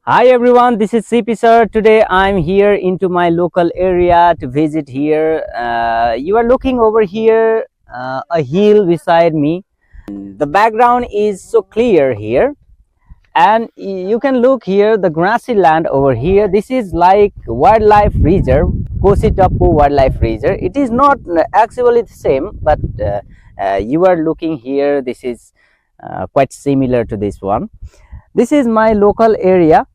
Hi everyone, this is CP sir. Today I'm here into my local area to visit here. You are looking over here, a hill beside me. The background is so clear here, and you can look here the grassy land over here. This is like wildlife reserve, Koshi Tappu Wildlife Reserve. It is not actually the same, but you are looking here. This is quite similar to this one. This is my local area.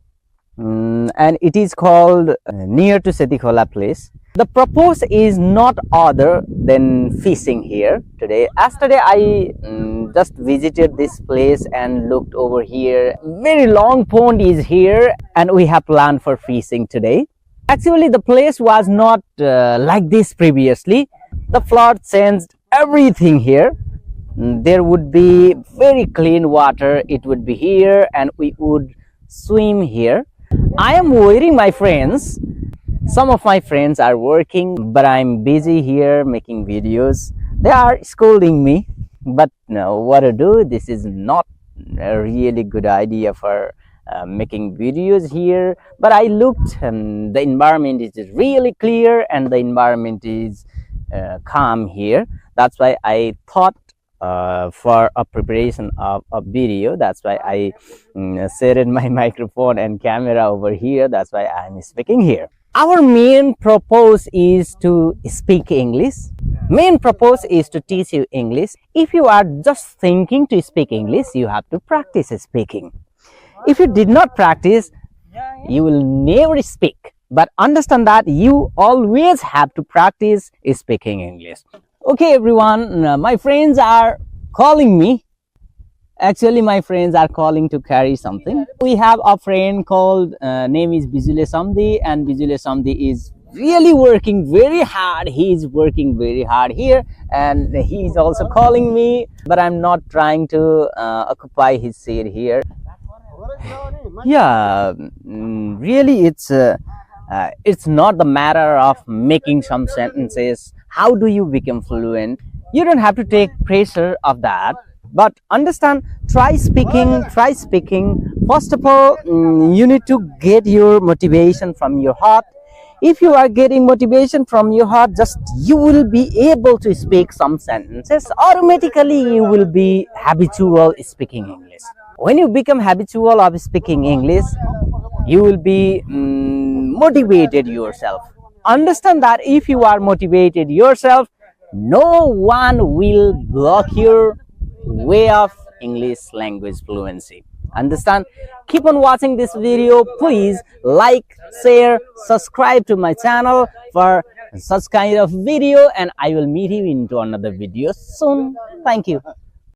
And it is called near to Setikola place. The purpose is not other than fishing here today. Yesterday I just visited this place and looked over here. Very long pond is here and we have planned for fishing today. Actually the place was not like this previously. The flood changed everything here. There would be very clean water. It would be here and we would swim here. I am waiting my friends. Some of my friends are working, but I'm busy here making videos. They are scolding me, but no, what to do? This is not a really good idea for making videos here. But I looked, the environment is really clear and the environment is calm here. That's why I thought for a preparation of a video. That's why I set my microphone and camera over here. That's why I'm speaking here. Our main purpose is to speak English. Main purpose is to teach you English. If you are just thinking to speak English, you have to practice speaking. If you did not practice, you will never speak. But understand that you always have to practice speaking English. Okay everyone, my friends are calling me. Actually my friends are calling to carry something. We have a friend called name is Bijule Samdi, and Bijule Samdi is really working very hard. He is working very hard here and he is also calling me, but I'm not trying to occupy his seat here. Yeah, really it's not the matter of making some sentences. How do you become fluent? You don't have to take pressure of that, but understand, try speaking. First of all, you need to get your motivation from your heart. If you are getting motivation from your heart, just you will be able to speak some sentences. Automatically you will be habitual speaking English. When you become habitual of speaking English, you will be motivated yourself. Understand that if you are motivated yourself, no one will block your way of English language fluency. Understand? Keep on watching this video. Please like, share, subscribe to my channel for such kind of video, and I will meet you into another video soon. Thank you.